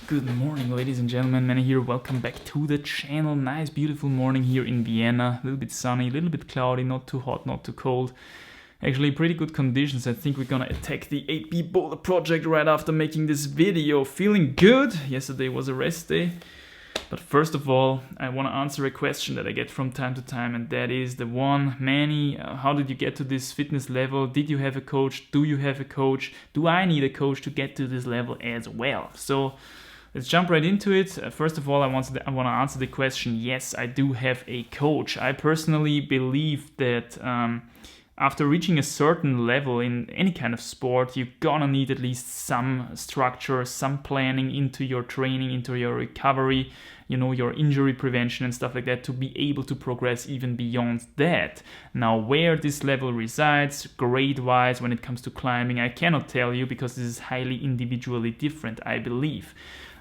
Good morning, ladies and gentlemen. Manny here. Welcome back to the channel. Nice, beautiful morning here in Vienna. A little bit sunny, a little bit cloudy, not too hot, not too cold. Actually, pretty good conditions. I think we're gonna attack the 8B boulder project right after making this video. Feeling good. Yesterday was a rest day. But first of all, I want to answer a question that I get from time to time, and that is the one, Manny, how did you get to this fitness level? Did you have a coach? Do you have a coach? Do I need a coach to get to this level as well? So let's jump right into it. First of all, I want to answer the question. Yes, I do have a coach. I personally believe that after reaching a certain level in any kind of sport, you're gonna need at least some structure, some planning into your training, into your recovery, your injury prevention and stuff like that to be able to progress even beyond that. Now, where this level resides, grade-wise, when it comes to climbing, I cannot tell you because this is highly individually different, I believe.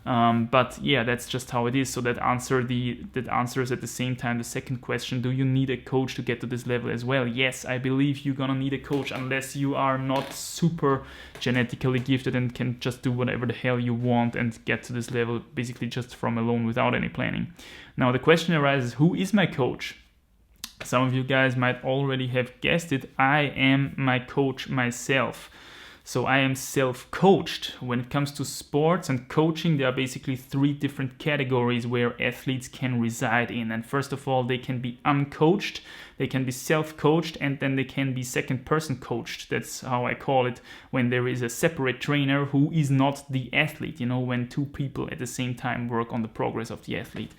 But yeah, that's just how it is. So that answers at the same time the second question: do you need a coach to get to this level as well? Yes, I believe you're gonna need a coach unless you are not super genetically gifted and can just do whatever the hell you want and get to this level basically just from alone without any planning. Now the question arises: who is my coach? Some of you guys might already have guessed it. I am my coach myself. So I am self-coached. When it comes to sports and coaching, there are basically three different categories where athletes can reside in. And first of all, they can be uncoached, they can be self-coached, and then they can be second-person coached. That's how I call it, when there is a separate trainer who is not the athlete, when two people at the same time work on the progress of the athlete.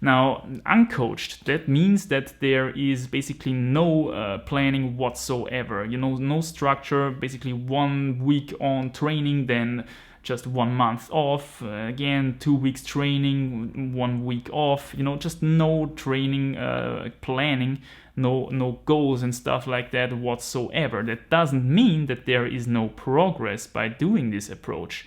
Now, uncoached, that means that there is basically no planning whatsoever, no structure, basically 1 week on training, then just 1 month off, again 2 weeks training, 1 week off, just no training planning, no goals and stuff like that whatsoever. That doesn't mean that there is no progress by doing this approach.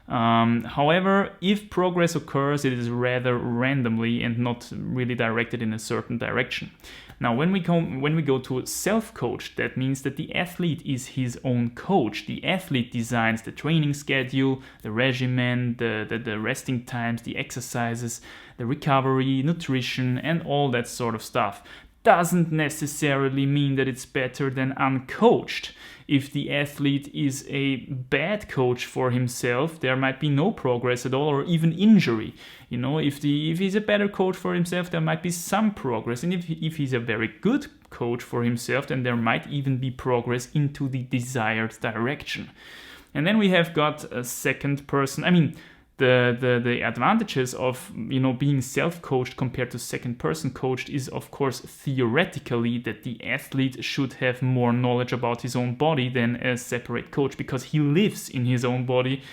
However, if progress occurs, it is rather randomly and not really directed in a certain direction. Now, when we go to self-coached, that means that the athlete is his own coach. The athlete designs the training schedule, the regimen, the resting times, the exercises, the recovery, nutrition, and all that sort of stuff. Doesn't necessarily mean that it's better than uncoached. If the athlete is a bad coach for himself, there might be no progress at all or even injury. If he's a better coach for himself, there might be some progress. And if he's a very good coach for himself, then there might even be progress into the desired direction. And then we have got a second person. The advantages of being self-coached compared to second-person coached is, of course, theoretically that the athlete should have more knowledge about his own body than a separate coach, because he lives in his own body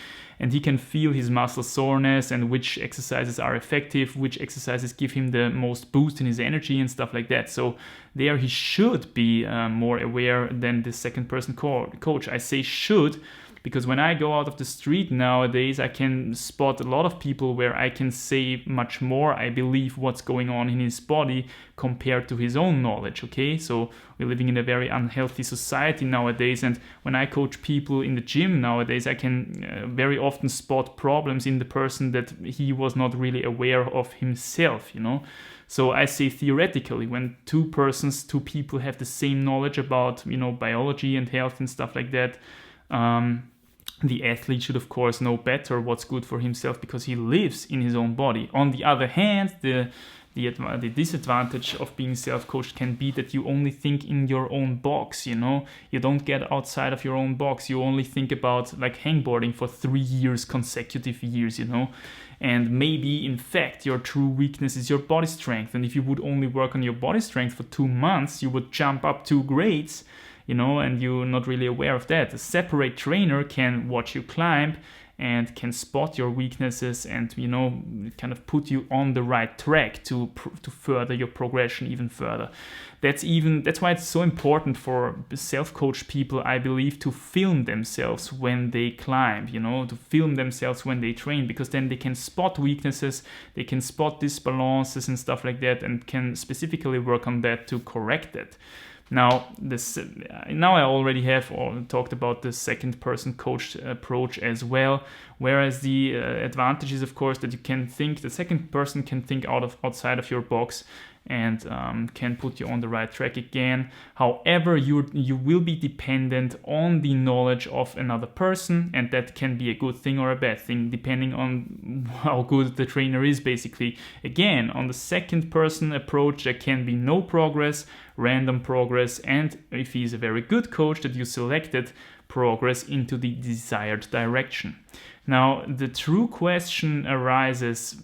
and he can feel his muscle soreness and which exercises are effective, which exercises give him the most boost in his energy and stuff like that. So there he should be more aware than the second-person coach. I say should because when I go out of the street nowadays, I can spot a lot of people where I can say much more, I believe, what's going on in his body compared to his own knowledge, okay? So we're living in a very unhealthy society nowadays, and when I coach people in the gym nowadays, I can very often spot problems in the person that he was not really aware of himself, So I say theoretically, when two people have the same knowledge about, biology and health and stuff like that, the athlete should, of course, know better what's good for himself because he lives in his own body. On the other hand, the disadvantage of being self-coached can be that you only think in your own box, You don't get outside of your own box. You only think about like hangboarding for 3 years, consecutive years, And maybe, in fact, your true weakness is your body strength. And if you would only work on your body strength for 2 months, you would jump up 2 grades, and you're not really aware of that. A separate trainer can watch you climb and can spot your weaknesses and, kind of put you on the right track to further your progression even further. That's why it's so important for self-coached people, I believe, to film themselves when they climb, to film themselves when they train, because then they can spot weaknesses, they can spot disbalances and stuff like that, and can specifically work on that to correct it. Now, now I already have talked about the second person coached approach as well, whereas the advantage is, of course, that the second person can think outside of your box and can put you on the right track again. However, you will be dependent on the knowledge of another person, and that can be a good thing or a bad thing, depending on how good the trainer is, basically. Again, on the second person approach, there can be no progress, random progress, and if he's a very good coach that you selected, progress into the desired direction. Now, the true question arises,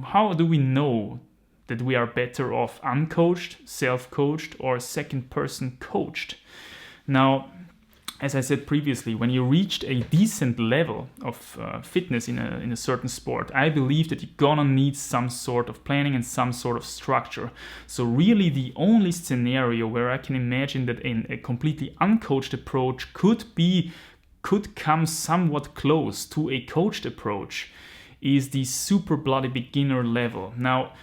how do we know that we are better off uncoached, self-coached, or second-person coached? Now, as I said previously, when you reached a decent level of fitness in a certain sport, I believe that you're gonna need some sort of planning and some sort of structure. So really the only scenario where I can imagine that a completely uncoached approach could come somewhat close to a coached approach is the super bloody beginner level. Now,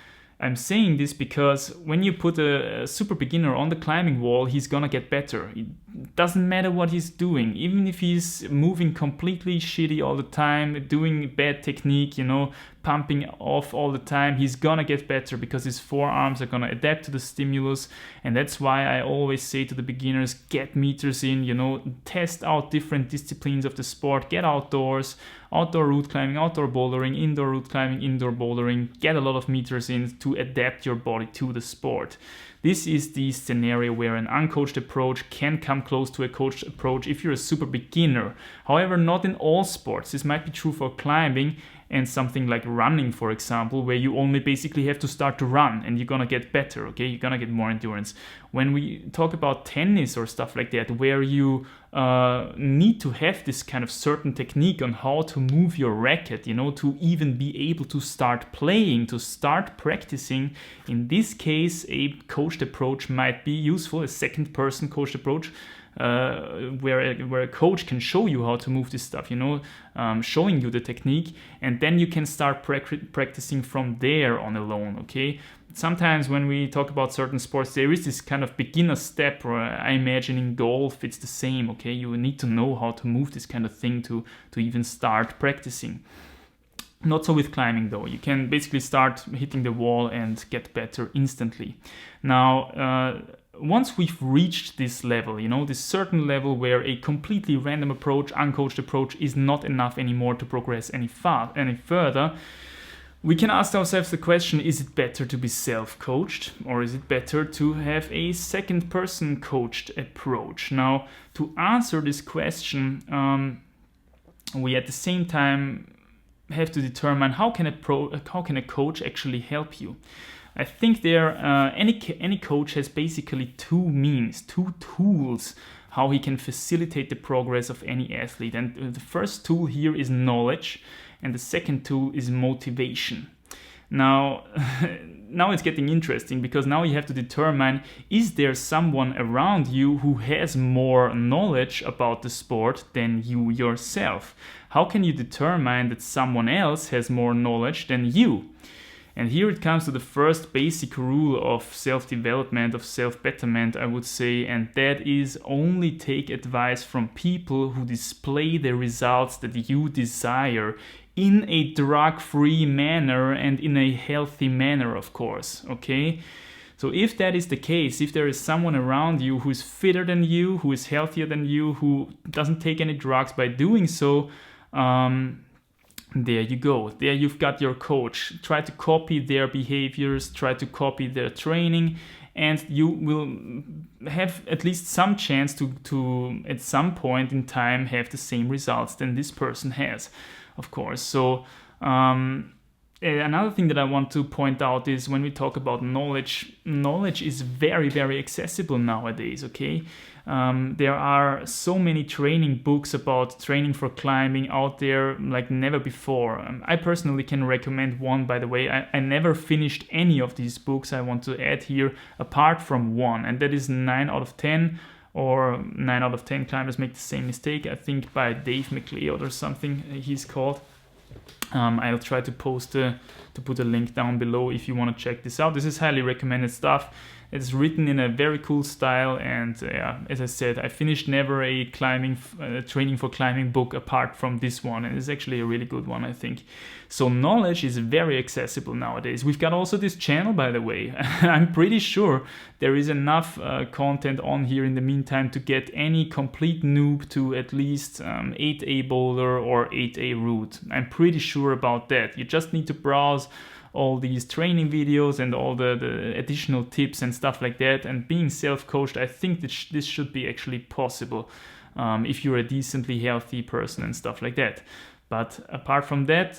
I'm saying this because when you put a super beginner on the climbing wall, he's gonna get better. It doesn't matter what he's doing, even if he's moving completely shitty all the time, doing bad technique, pumping off all the time, he's gonna get better because his forearms are gonna adapt to the stimulus. And that's why I always say to the beginners, get meters in, test out different disciplines of the sport, get outdoors, outdoor route climbing, outdoor bouldering, indoor route climbing, indoor bouldering, get a lot of meters in to adapt your body to the sport. This is the scenario where an uncoached approach can come close to a coached approach if you're a super beginner. However, not in all sports. This might be true for climbing and something like running, for example, where you only basically have to start to run and you're gonna get better, okay? You're gonna get more endurance. When we talk about tennis or stuff like that, where you need to have this kind of certain technique on how to move your racket, to even be able to start playing, to start practicing, in this case, a coached approach might be useful, a second person coached approach, where a coach can show you how to move this stuff, showing you the technique, and then you can start practicing from there on alone, okay? Sometimes when we talk about certain sports, there is this kind of beginner step, or I imagine in golf it's the same, okay? You need to know how to move this kind of thing to even start practicing. Not so with climbing though. You can basically start hitting the wall and get better instantly. Now, once we've reached this level, this certain level where a completely random approach, uncoached approach is not enough anymore to progress any further, we can ask ourselves the question, is it better to be self-coached or is it better to have a second-person coached approach? Now, to answer this question, we at the same time have to determine how can a coach actually help you. I think any coach has basically two tools how he can facilitate the progress of any athlete. And the first tool here is knowledge, and the second tool is motivation. Now it's getting interesting because now you have to determine, is there someone around you who has more knowledge about the sport than you yourself? How can you determine that someone else has more knowledge than you? And here it comes to the first basic rule of self-development, of self-betterment, I would say, and that is only take advice from people who display the results that you desire in a drug-free manner and in a healthy manner, of course, okay? So if that is the case, if there is someone around you who is fitter than you, who is healthier than you, who doesn't take any drugs by doing so, there you go. There you've got your coach. Try to copy their behaviors, try to copy their training, and you will have at least some chance to at some point in time have the same results than this person has, of course. So another thing that I want to point out is when we talk about knowledge is very, very accessible nowadays, okay? There are so many training books about training for climbing out there like never before. I personally can recommend one, by the way. I never finished any of these books, I want to add here, apart from one, and that is 9 out of 10, or 9 out of 10 climbers make the same mistake, I think, by Dave McLeod or something he's called. I'll try to put a link down below if you want to check this out. This is highly recommended stuff. It's written in a very cool style, and as I said, I finished never a training for climbing book apart from this one, and it's actually a really good one, I think. So knowledge is very accessible nowadays. We've got also this channel, by the way. I'm pretty sure there is enough content on here in the meantime to get any complete noob to at least 8A boulder or 8A route. I'm pretty sure about that. You just need to browse all these training videos and all the additional tips and stuff like that. And being self-coached, I think that this should be actually possible if you're a decently healthy person and stuff like that. But apart from that,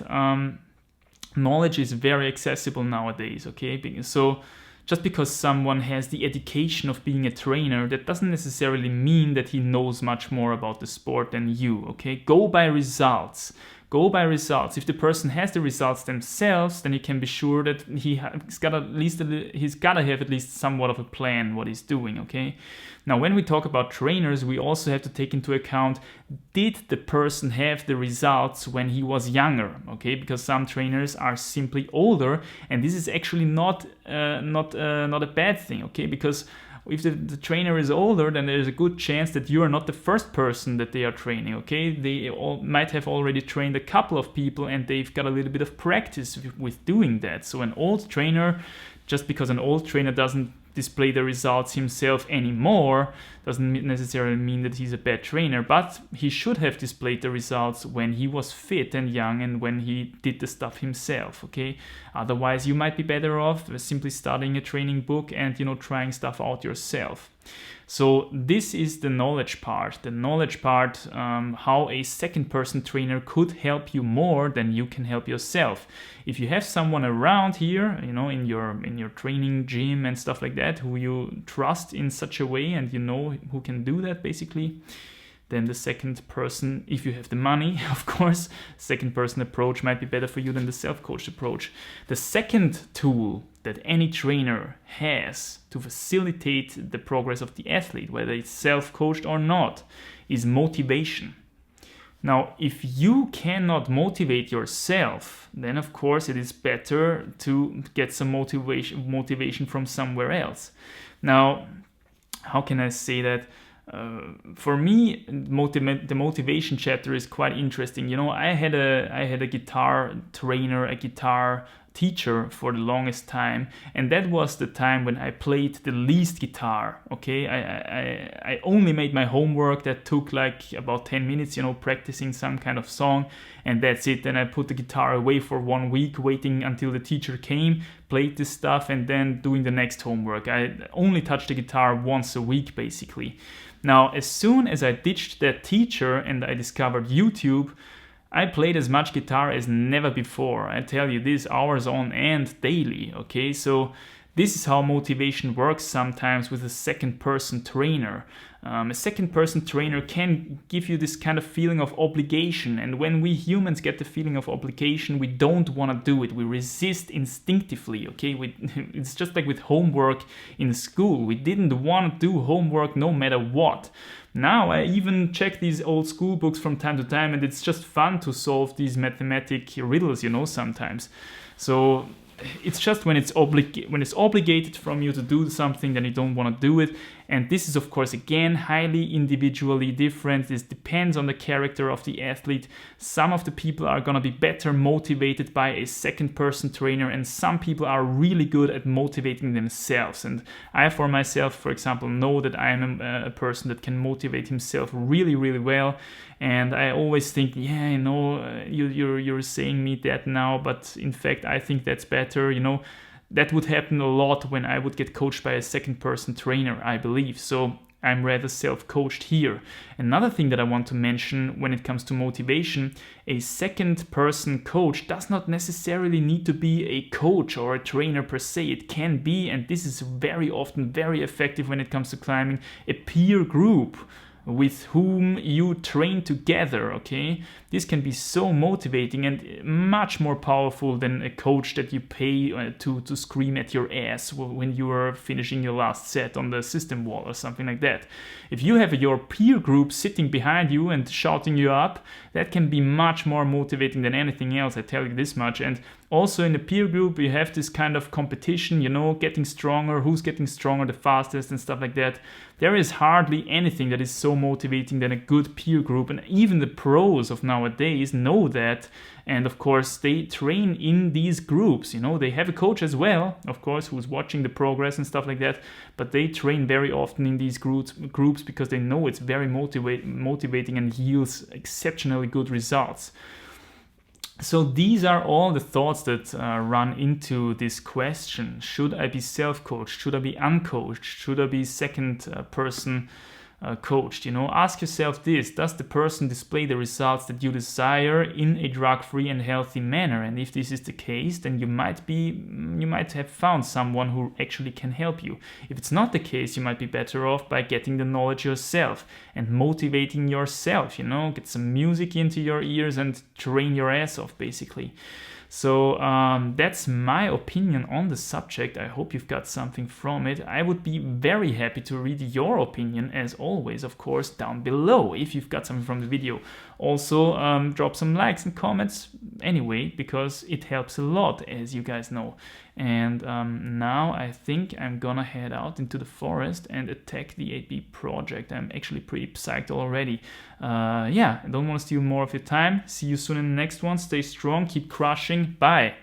knowledge is very accessible nowadays, okay? So just because someone has the education of being a trainer, that doesn't necessarily mean that he knows much more about the sport than you, okay? Go by results. Go by results. If the person has the results themselves, then you can be sure that he's got to have at least somewhat of a plan what he's doing, okay? Now, when we talk about trainers, we also have to take into account, did the person have the results when he was younger, okay? Because some trainers are simply older, and this is actually not a bad thing, okay? Because if the trainer is older, then there's a good chance that you are not the first person that they are training, okay? They all might have already trained a couple of people, and they've got a little bit of practice with doing that. So an old trainer, just because an old trainer doesn't display the results himself anymore, doesn't necessarily mean that he's a bad trainer, but he should have displayed the results when he was fit and young and when he did the stuff himself, okay? Otherwise, you might be better off simply studying a training book and, trying stuff out yourself. So this is the knowledge part. The knowledge part, how a second-person trainer could help you more than you can help yourself. If you have someone around here, in your training gym and stuff like that, who you trust in such a way and who can do that basically, then the second person, if you have the money, of course, second person approach might be better for you than the self-coached approach. The second tool that any trainer has to facilitate the progress of the athlete, whether it's self-coached or not, is motivation. Now, if you cannot motivate yourself, then of course it is better to get some motivation from somewhere else. Now, how can I say that? For me, the motivation chapter is quite interesting. I had a guitar trainer, a guitar teacher for the longest time, and that was the time when I played the least guitar. Okay, I only made my homework. That took like about 10 minutes, practicing some kind of song, and that's it. Then I put the guitar away for 1 week, waiting until the teacher came, played this stuff, and then doing the next homework. I only touched the guitar once a week, basically. Now, as soon as I ditched that teacher and I discovered YouTube, I played as much guitar as never before. I tell you this, hours on end daily, okay? So this is how motivation works sometimes with a second-person trainer. A second-person trainer can give you this kind of feeling of obligation, and when we humans get the feeling of obligation, we don't want to do it. We resist instinctively, okay? It's just like with homework in school. We didn't want to do homework no matter what. Now I even check these old school books from time to time, and it's just fun to solve these mathematic riddles, sometimes. So it's just when it's obligated from you to do something, then you don't want to do it. And this is, of course, again, highly individually different. This depends on the character of the athlete. Some of the people are going to be better motivated by a second-person trainer, and some people are really good at motivating themselves. And I, for myself, for example, know that I am a person that can motivate himself really, really well. And I always think, you're saying me that now, but in fact, I think that's better, That would happen a lot when I would get coached by a second-person trainer, I believe. So I'm rather self-coached here. Another thing that I want to mention when it comes to motivation, a second-person coach does not necessarily need to be a coach or a trainer per se. It can be, and this is very often very effective when it comes to climbing, a peer group. with whom you train together, okay? This can be so motivating and much more powerful than a coach that you pay to scream at your ass when you are finishing your last set on the system wall or something like that. If you have your peer group sitting behind you and shouting you up, that can be much more motivating than anything else, I tell you this much. And also in a peer group, you have this kind of competition, you know, getting stronger, who's getting stronger the fastest and stuff like that. There is hardly anything that is so motivating than a good peer group, and even the pros of nowadays know that. And of course, they train in these groups, you know, they have a coach as well, of course, who's watching the progress and stuff like that, but they train very often in these groups because they know it's very motivating and yields exceptionally good results. So these are all the thoughts that run into this question. Should I be self-coached? Should I be uncoached? Should I be second person coached? You know, ask yourself this: does the person display the results that you desire in a drug-free and healthy manner? And if this is the case, then you might have found someone who actually can help you. If it's not the case, you might be better off by getting the knowledge yourself and motivating yourself, you know, get some music into your ears and train your ass off, basically. So that's my opinion on the subject. I hope you've got something from it. I would be very happy to read your opinion, as always, of course, down below if you've got something from the video. Also, drop some likes and comments anyway, because it helps a lot, as you guys know. And now I think I'm gonna head out into the forest and attack the 8B project. I'm actually pretty psyched already. Yeah, I don't want to steal more of your time. See you soon in the next one. Stay strong, keep crushing. Bye.